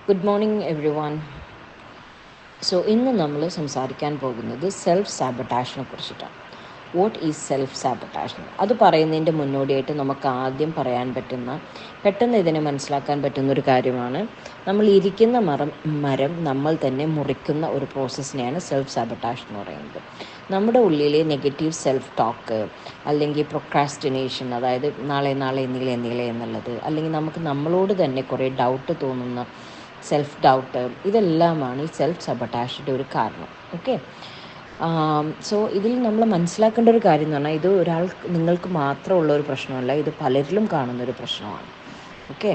Good morning everyone. So ഇന്ന് നമ്മൾ സംസാരിക്കാൻ പോകുന്നത് സെൽഫ് സാബട്ടാഷിനെ കുറിച്ചിട്ടാണ്. What is self sabotage? അത് പറയുന്നതിൻ്റെ മുന്നോടിയായിട്ട് നമുക്ക് ആദ്യം പറയാൻ പറ്റുന്ന, പെട്ടെന്ന് ഇതിനെ മനസ്സിലാക്കാൻ പറ്റുന്നൊരു കാര്യമാണ്, നമ്മൾ ഇരിക്കുന്ന മരം നമ്മൾ തന്നെ മുറിക്കുന്ന ഒരു പ്രോസസ്സിനെയാണ് സെൽഫ് സാബട്ടാഷ് എന്ന് പറയുന്നത്. നമ്മുടെ ഉള്ളിലെ നെഗറ്റീവ് സെൽഫ് ടോക്ക്, അല്ലെങ്കിൽ പ്രൊക്രാസ്റ്റിനേഷൻ, അതായത് നാളെ എന്നിലെ എന്നുള്ളത്, അല്ലെങ്കിൽ നമുക്ക് നമ്മളോട് തന്നെ കുറേ ഡൗട്ട് തോന്നുന്ന സെൽഫ് ഡൗട്ട്, ഇതെല്ലാമാണ് ഈ സെൽഫ് സബട്ടാഷിൻ്റെ ഒരു കാരണം. ഓക്കെ, സോ ഇതിൽ നമ്മൾ മനസ്സിലാക്കേണ്ട ഒരു കാര്യം എന്ന് പറഞ്ഞാൽ, ഇത് നിങ്ങൾക്ക് മാത്രമുള്ള ഒരു പ്രശ്നമല്ല, ഇത് പലരിലും കാണുന്നൊരു പ്രശ്നമാണ്. ഓക്കെ,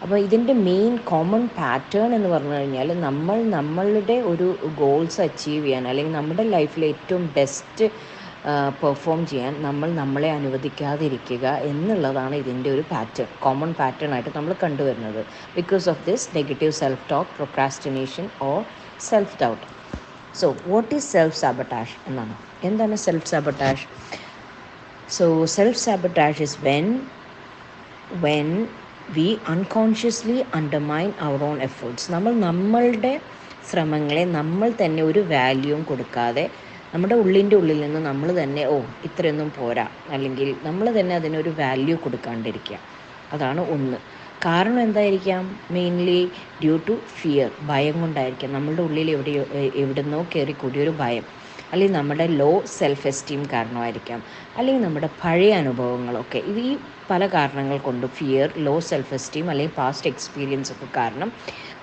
അപ്പോൾ ഇതിൻ്റെ മെയിൻ കോമൺ പാറ്റേൺ എന്ന് പറഞ്ഞു കഴിഞ്ഞാൽ, നമ്മളുടെ ഒരു ഗോൾസ് അച്ചീവ് ചെയ്യാൻ, അല്ലെങ്കിൽ നമ്മുടെ ലൈഫിലെ ഏറ്റവും ബെസ്റ്റ് പെർഫോം ചെയ്യാൻ നമ്മൾ നമ്മളെ അനുവദിക്കാതിരിക്കുക എന്നുള്ളതാണ് ഇതിൻ്റെ ഒരു പാറ്റേൺ, കോമൺ പാറ്റേൺ ആയിട്ട് നമ്മൾ കണ്ടുവരുന്നത്. Because of this negative self talk, procrastination or self doubt. So what is self sabotage എന്നാണ്. എന്താണ് self sabotage? So self sabotage is when we unconsciously undermine our own efforts. നമ്മളുടെ ശ്രമങ്ങളെ നമ്മൾ തന്നെ ഒരു വാല്യൂവും കൊടുക്കാതെ, നമ്മുടെ ഉള്ളിൽ നിന്ന് നമ്മൾ തന്നെ ഇത്രയൊന്നും പോരാ, അല്ലെങ്കിൽ നമ്മൾ തന്നെ അതിനൊരു വാല്യൂ കൊടുക്കാണ്ടിരിക്കുക. അതാണ് ഒന്ന്. കാരണം എന്തായിരിക്കാം? മെയിൻലി ഡ്യൂ ടു ഫിയർ, ഭയം കൊണ്ടായിരിക്കാം. നമ്മളുടെ ഉള്ളിൽ എവിടുന്നോ കയറിക്കൂടിയൊരു ഭയം, അല്ലെങ്കിൽ നമ്മുടെ ലോ സെൽഫ് എസ്റ്റീം കാരണമായിരിക്കാം, അല്ലെങ്കിൽ നമ്മുടെ പഴയ അനുഭവങ്ങളൊക്കെ. ഈ പല കാരണങ്ങൾ കൊണ്ട്, ഫിയർ, ലോ സെൽഫ് എസ്റ്റീം, അല്ലെങ്കിൽ പാസ്റ്റ് എക്സ്പീരിയൻസ് ഒക്കെ കാരണം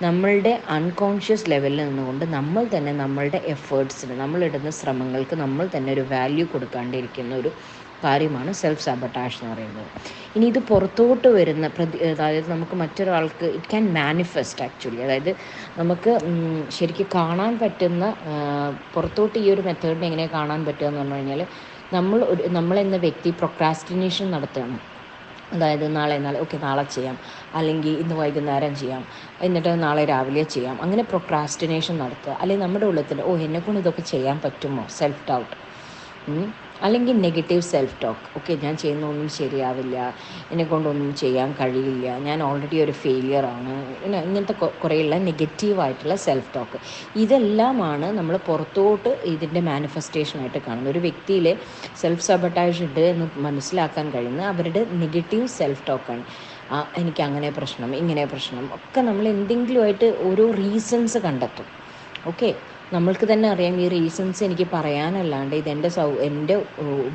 നമ്മളുടെ അൺകോൺഷ്യസ് ലെവലിൽ നിന്നുകൊണ്ട് നമ്മൾ തന്നെ നമ്മളുടെ എഫേർട്സിന്, നമ്മളിടുന്ന ശ്രമങ്ങൾക്ക് നമ്മൾ തന്നെ ഒരു വാല്യൂ കൊടുക്കാണ്ടിരിക്കുന്ന ഒരു കാര്യമാണ് സെൽഫ് സാബട്ടാഷ് എന്ന് പറയുന്നത്. ഇനി ഇത് പുറത്തോട്ട് വരുന്ന അതായത് നമുക്ക് മറ്റൊരാൾക്ക് ഇറ്റ് ക്യാൻ മാനിഫെസ്റ്റ് ആക്ച്വലി, അതായത് നമുക്ക് ശരിക്കും കാണാൻ പറ്റുന്ന, പുറത്തോട്ട് ഈ ഒരു മെത്തേഡിനെ എങ്ങനെ കാണാൻ പറ്റുക എന്ന് പറഞ്ഞു കഴിഞ്ഞാൽ, നമ്മളെന്ന വ്യക്തി പ്രൊക്രാസ്റ്റിനേഷൻ നടത്തുകയാണ്. അതായത് നാളെ ചെയ്യാം, അല്ലെങ്കിൽ ഇന്ന് വൈകുന്നേരം ചെയ്യാം, എന്നിട്ട് നാളെ രാവിലെ ചെയ്യാം, അങ്ങനെ പ്രൊക്രാസ്റ്റിനേഷൻ നടത്തുക. അല്ലെങ്കിൽ നമ്മുടെ ഉള്ളത്തിൽ എന്നെക്കൊണ്ട് ഇതൊക്കെ ചെയ്യാൻ പറ്റുമോ, സെൽഫ് ഡൗട്ട്, അല്ലെങ്കിൽ നെഗറ്റീവ് സെൽഫ് ടോക്ക്. ഓക്കെ, ഞാൻ ചെയ്യുന്നതൊന്നും ശരിയാവില്ല, എന്നെക്കൊണ്ടൊന്നും ചെയ്യാൻ കഴിയില്ല, ഞാൻ ഓൾറെഡി ഒരു ഫെയിലിയറാണ്, ഇങ്ങനത്തെ കുറേയുള്ള നെഗറ്റീവായിട്ടുള്ള സെൽഫ് ടോക്ക്. ഇതെല്ലാമാണ് നമ്മൾ പുറത്തോട്ട് ഇതിൻ്റെ മാനിഫെസ്റ്റേഷനായിട്ട് കാണുന്നത്. ഒരു വ്യക്തിയിലെ സെൽഫ് സബട്ടാഷ് ഉണ്ട് എന്ന് മനസ്സിലാക്കാൻ കഴിയുന്ന അവരുടെ നെഗറ്റീവ് സെൽഫ് ടോക്കാണ്. എനിക്ക് അങ്ങനെ പ്രശ്നം, ഇങ്ങനെ പ്രശ്നം ഒക്കെ നമ്മൾ എന്തെങ്കിലുമായിട്ട് ഓരോ റീസൺസ് കണ്ടെത്തും. ഓക്കെ, നമ്മൾക്ക് തന്നെ അറിയാം ഈ റീസൺസ് എനിക്ക് പറയാനല്ലാണ്ട് ഇതെൻ്റെ എൻ്റെ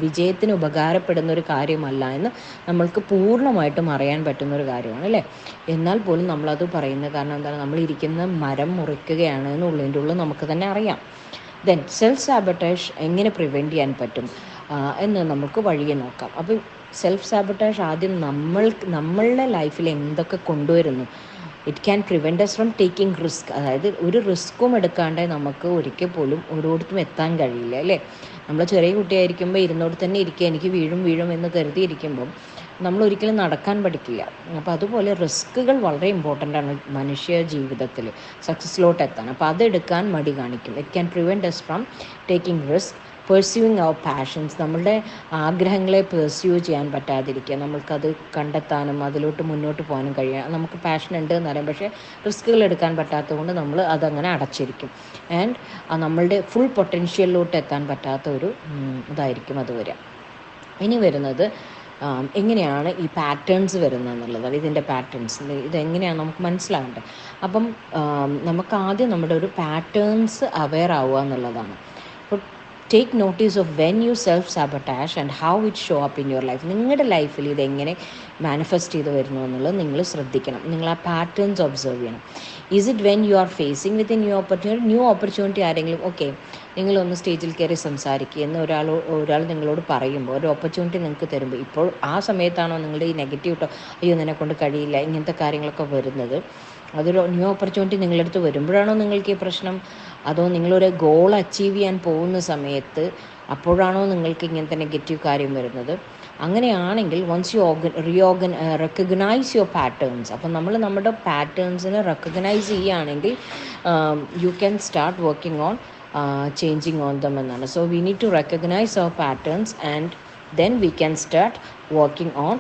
വിജയത്തിന് ഉപകാരപ്പെടുന്ന ഒരു കാര്യമല്ല എന്ന് നമ്മൾക്ക് പൂർണ്ണമായിട്ടും അറിയാൻ പറ്റുന്നൊരു കാര്യമാണ്, അല്ലേ? എന്നാൽ പോലും നമ്മളത് പറയുന്നത് കാരണം എന്താണ്? നമ്മൾ ഇരിക്കുന്ന മരം മുറിക്കുകയാണ് എന്നുള്ളതിൻ്റെ ഉള്ളിൽ നമുക്ക് തന്നെ അറിയാം. ദെൻ സെൽഫ് സാബട്ടാഷ് എങ്ങനെ പ്രിവെൻറ്റ് ചെയ്യാൻ പറ്റും എന്ന് നമുക്ക് വഴിയെ നോക്കാം. അപ്പം സെൽഫ് സാബട്ടാഷ് ആദ്യം നമ്മളുടെ ലൈഫിൽ എന്തൊക്കെ കൊണ്ടുവരുന്നു, it can prevent us from taking risk. അതായത് ഒരു റിസ്ക്കും എടുക്കാണ്ട് നമുക്ക് ഒരിക്കൽ പോലും ഒരിടത്തും എത്താൻ കഴിയില്ല, അല്ലേ? നമ്മൾ ചെറിയ കുട്ടിയായിരിക്കുമ്പോൾ ഇരുന്നോട് തന്നെ ഇരിക്കുക, എനിക്ക് വീഴും എന്ന് കരുതിയിരിക്കുമ്പം നമ്മൾ ഒരിക്കലും നടക്കാൻ പഠിക്കില്ല. അപ്പോൾ അതുപോലെ റിസ്ക്കുകൾ വളരെ ഇമ്പോർട്ടൻ്റ് ആണ് മനുഷ്യ ജീവിതത്തിൽ സക്സസ്സിലോട്ട് എത്താൻ. അപ്പോൾ അതെടുക്കാൻ മടി കാണിക്കും. It can prevent us from taking risk, pursuing our passions. നമ്മളുടെ ആഗ്രഹങ്ങളെ പെർസ്യൂ ചെയ്യാൻ പറ്റാതിരിക്കുക, നമ്മൾക്കത് കണ്ടെത്താനും അതിലോട്ട് മുന്നോട്ട് പോകാനും കഴിയുക. നമുക്ക് പാഷൻ ഉണ്ട് എന്നറിയാം, പക്ഷേ റിസ്ക്കുകൾ എടുക്കാൻ പറ്റാത്തത് കൊണ്ട് നമ്മൾ അതങ്ങനെ അടച്ചിരിക്കും. ആൻഡ് നമ്മളുടെ ഫുൾ പൊട്ടൻഷ്യലിലോട്ട് എത്താൻ പറ്റാത്ത ഒരു ഇതായിരിക്കും അത് വരിക. ഇനി വരുന്നത് എങ്ങനെയാണ് ഈ പാറ്റേൺസ് വരുന്നത് എന്നുള്ളതാണ്. ഇതിൻ്റെ പാറ്റേൺസ് ഇതെങ്ങനെയാണ് നമുക്ക് മനസ്സിലാകേണ്ടത്. അപ്പം നമുക്ക് ആദ്യം നമ്മുടെ ഒരു പാറ്റേൺസ് അവെയർ ആവുക എന്നുള്ളതാണ്. Take notice of when you self sabotage and how it show up in your life. നിങ്ങളുടെ ലൈഫിൽ ഇതെങ്ങനെ മാനിഫെസ്റ്റ് ചെയ്ത് വരുന്നു എന്നുള്ളത് നിങ്ങൾ ശ്രദ്ധിക്കണം. നിങ്ങൾ ആ പാറ്റേൺസ് ഒബ്സർവ് ചെയ്യണം. Is it when you are facing with new opportunity ആരെങ്കിലും, ഓക്കെ, നിങ്ങളൊന്ന് സ്റ്റേജിൽ കയറി സംസാരിക്കുക എന്ന് ഒരാൾ നിങ്ങളോട് പറയുമ്പോൾ, ഒരു ഓപ്പർച്യൂണിറ്റി നിങ്ങൾക്ക് തരുമ്പോൾ, ഇപ്പോൾ ആ സമയത്താണോ നിങ്ങളുടെ ഈ നെഗറ്റീവ് അയ്യോ നിന്നെക്കൊണ്ട് കഴിയില്ല ഇങ്ങനത്തെ കാര്യങ്ങളൊക്കെ വരുന്നത്? അതൊരു ന്യൂ ഓപ്പർച്യൂണിറ്റി നിങ്ങളുടെ അടുത്ത് വരുമ്പോഴാണോ നിങ്ങൾക്ക് ഈ പ്രശ്നം? അതോ നിങ്ങളൊരു ഗോൾ അച്ചീവ് ചെയ്യാൻ പോകുന്ന സമയത്ത് അപ്പോഴാണോ നിങ്ങൾക്ക് ഇങ്ങനത്തെ നെഗറ്റീവ് കാര്യം വരുന്നത്? അങ്ങനെയാണെങ്കിൽ once you recognise your patterns, അപ്പം നമ്മൾ നമ്മുടെ പാറ്റേൺസിനെ റെക്കഗ്നൈസ് ചെയ്യുകയാണെങ്കിൽ you can start working on changing on them എന്നാണ്. So we need to recognise our patterns and then we can start working on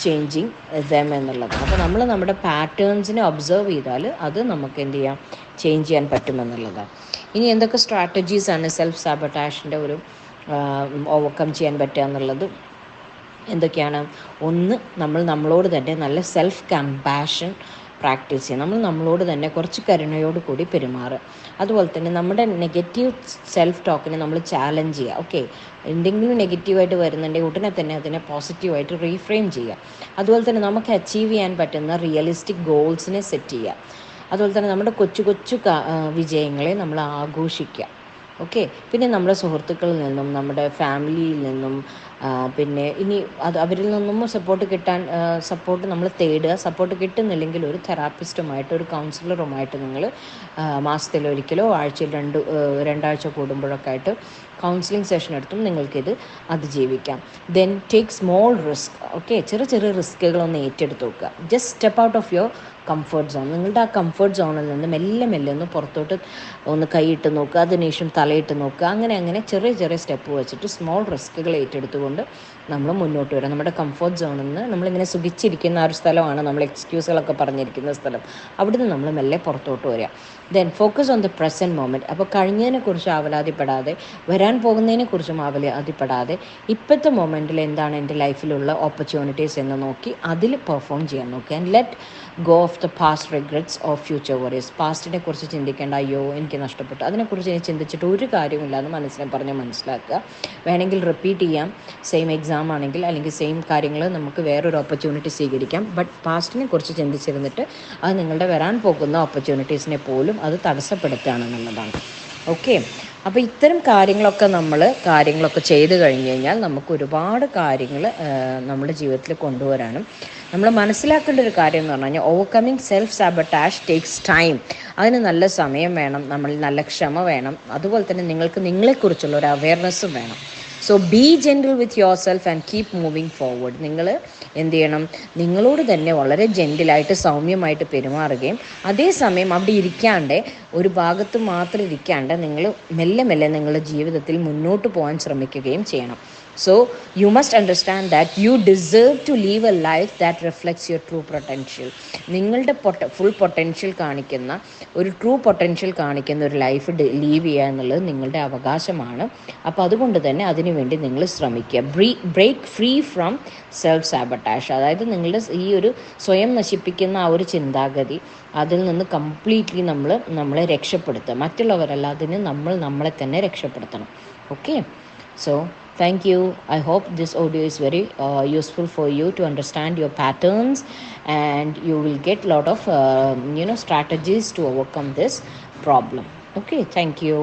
changing them എന്നുള്ളതാണ്. അപ്പോൾ നമ്മൾ നമ്മുടെ പാറ്റേൺസിനെ ഒബ്സർവ് ചെയ്താൽ അത് നമുക്ക് എന്ത് ചെയ്യാം, ചേഞ്ച് ചെയ്യാൻ പറ്റുമെന്നുള്ളതാണ്. ഇനി എന്തൊക്കെ സ്ട്രാറ്റജീസാണ് സെൽഫ് സാബട്ടാഷിൻ്റെ ഒരു ഓവർകം ചെയ്യാൻ പറ്റുക എന്നുള്ളത് എന്തൊക്കെയാണ്? ഒന്ന്, നമ്മളോട് തന്നെ നല്ല സെൽഫ് കമ്പാഷൻ പ്രാക്ടീസ് ചെയ്യുക. നമ്മളോട് തന്നെ കുറച്ച് കരുണയോട് കൂടി പെരുമാറുക. അതുപോലെ തന്നെ നമ്മുടെ നെഗറ്റീവ് സെൽഫ് ടോക്കിനെ നമ്മൾ ചാലഞ്ച് ചെയ്യുക. ഓക്കെ, എന്തെങ്കിലും നെഗറ്റീവായിട്ട് വരുന്നുണ്ടെങ്കിൽ ഉടനെ തന്നെ അതിനെ പോസിറ്റീവായിട്ട് റീഫ്രെയിം ചെയ്യുക. അതുപോലെ തന്നെ നമുക്ക് അച്ചീവ് ചെയ്യാൻ പറ്റുന്ന റിയലിസ്റ്റിക് ഗോൾസിനെ സെറ്റ് ചെയ്യുക. അതുപോലെ തന്നെ നമ്മുടെ കൊച്ചു കൊച്ചു വിജയങ്ങളെ നമ്മൾ ആഘോഷിക്കുക. ഓക്കെ, പിന്നെ നമ്മുടെ സുഹൃത്തുക്കളിൽ നിന്നും നമ്മുടെ ഫാമിലിയിൽ നിന്നും പിന്നെ ഇനി അവരിൽ നിന്നും സപ്പോർട്ട് നമ്മൾ തേടുക. സപ്പോർട്ട് കിട്ടുന്നില്ലെങ്കിൽ ഒരു തെറാപ്പിസ്റ്റുമായിട്ട്, ഒരു കൗൺസിലറുമായിട്ട് നിങ്ങൾ മാസത്തിലൊരിക്കലോ ആഴ്ചയിൽ രണ്ടാഴ്ച കൂടുമ്പോഴൊക്കെ ആയിട്ട് കൗൺസിലിംഗ് സെഷൻ എടുത്തും നിങ്ങൾക്കിത് അതിജീവിക്കാം. Then take small risk. Okay, ചെറിയ റിസ്കുകളൊന്ന് ഏറ്റെടുത്ത് നോക്കുക. Just step out of your comfort zone. നിങ്ങളുടെ ആ കംഫർട്ട് സോണിൽ നിന്ന് മെല്ലെ ഒന്ന് പുറത്തോട്ട് ഒന്ന് കൈയിട്ട് നോക്കുക, അതിനുശേഷം തലയിട്ട് നോക്കുക. അങ്ങനെ ചെറിയ സ്റ്റെപ്പ് വെച്ചിട്ട് സ്മോൾ റിസ്കുകൾ ഏറ്റെടുത്തുകൊണ്ട് നമ്മൾ മുന്നോട്ട് വരാം. നമ്മുടെ കംഫർട്ട് സോണിൽ നിന്ന് നമ്മളിങ്ങനെ സുഖിച്ചിരിക്കുന്ന ആ ഒരു സ്ഥലമാണ് നമ്മൾ എക്സ്ക്യൂസുകളൊക്കെ പറഞ്ഞിരിക്കുന്ന സ്ഥലം. അവിടുന്ന് നമ്മൾ മെല്ലെ പുറത്തോട്ട് വരിക. Then focus on the present moment. അപ്പോൾ കഴിഞ്ഞതിനെക്കുറിച്ച് ആവലാതിപ്പെടാതെ, വരാൻ പോകുന്നതിനെക്കുറിച്ചും ആവലാതിപ്പെടാതെ, ഇപ്പോഴത്തെ മൊമെൻറ്റിൽ എന്താണ് എൻ്റെ ലൈഫിലുള്ള ഓപ്പർച്യൂണിറ്റീസ് എന്ന് നോക്കി അതിൽ പെർഫോം ചെയ്യാൻ നോക്കുക. And let go of the past regrets of future worries. പാസ്റ്റിനെ കുറിച്ച് ചിന്തിക്കേണ്ട, അയ്യോ എനിക്ക് നഷ്ടപ്പെട്ടു, അതിനെക്കുറിച്ച് ഇനി ചിന്തിച്ചിട്ട് ഒരു കാര്യമില്ല എന്ന് മനസ്സിലാക്കുക. വേണമെങ്കിൽ റിപ്പീറ്റ് ചെയ്യാം, സെയിം എക്സാം ആണെങ്കിൽ, അല്ലെങ്കിൽ സെയിം കാര്യങ്ങൾ നമുക്ക് വേറൊരു ഓപ്പർച്യൂണിറ്റി സ്വീകരിക്കാം. ബട്ട് പാസ്റ്റിനെ കുറിച്ച് ചിന്തിച്ചിരുന്നിട്ട് അത് നിങ്ങളുടെ വരാൻ പോകുന്ന ഓപ്പർച്യൂണിറ്റീസിനെ പോലും അത് തടസ്സപ്പെടുത്തുകയാണെന്നുള്ളതാണ്. ഓക്കെ, അപ്പോൾ ഇത്തരം കാര്യങ്ങളൊക്കെ ചെയ്ത് കഴിഞ്ഞ് കഴിഞ്ഞാൽ നമുക്ക് ഒരുപാട് കാര്യങ്ങൾ നമ്മുടെ ജീവിതത്തിൽ കൊണ്ടുവരാനും, നമ്മൾ മനസ്സിലാക്കേണ്ട ഒരു കാര്യം എന്ന് പറഞ്ഞു കഴിഞ്ഞാൽ ഓവർകമ്മിങ് സെൽഫ് സാബട്ടാഷ് ടേക്സ് ടൈം. അതിന് നല്ല സമയം വേണം, നമ്മൾ നല്ല ക്ഷമ വേണം, അതുപോലെ തന്നെ നിങ്ങൾക്ക് നിങ്ങളെക്കുറിച്ചുള്ള ഒരു അവയർനെസ്സും വേണം. So B gentle with your self and keep moving forward. നിങ്ങൾ എന്ത് ചെയ്യണം, നിങ്ങളോട് തന്നെ വളരെ ജെൻറ്റിലായിട്ട് സൗമ്യമായിട്ട് പെരുമാറുകയും അതേസമയം അവിടെ ഇരിക്കാണ്ട്, ഒരു ഭാഗത്ത് മാത്രം ഇരിക്കാണ്ട് നിങ്ങൾ മെല്ലെ നിങ്ങളുടെ ജീവിതത്തിൽ മുന്നോട്ട് പോകാൻ ശ്രമിക്കുകയും ചെയ്യണം. So you must understand that you deserve to live a life that reflects your true potential. നിങ്ങളുടെ ഫുൾ പൊട്ടൻഷ്യൽ കാണിക്കുന്ന, ഒരു ട്രൂ പൊട്ടൻഷ്യൽ കാണിക്കുന്ന ഒരു ലൈഫ് ലീവ് ചെയ്യുക എന്നുള്ളത് നിങ്ങളുടെ അവകാശമാണ്. അപ്പോൾ അതുകൊണ്ട് തന്നെ അതിനുവേണ്ടി നിങ്ങൾ ശ്രമിക്കുക. Break free from self sabotage. അതായത് നിങ്ങളുടെ ഈ ഒരു സ്വയം നശിപ്പിക്കുന്ന ആ ഒരു ചിന്താഗതി, അതിൽ നിന്ന് കംപ്ലീറ്റ്ലി നമ്മളെ രക്ഷപ്പെടുത്തുക. മറ്റുള്ളവരല്ല, അതിന് നമ്മളെ തന്നെ രക്ഷപ്പെടുത്തണം. Okay, so thank you. I hope this audio is very useful for you to understand your patterns, and you will get lot of strategies to overcome this problem. Okay, thank you.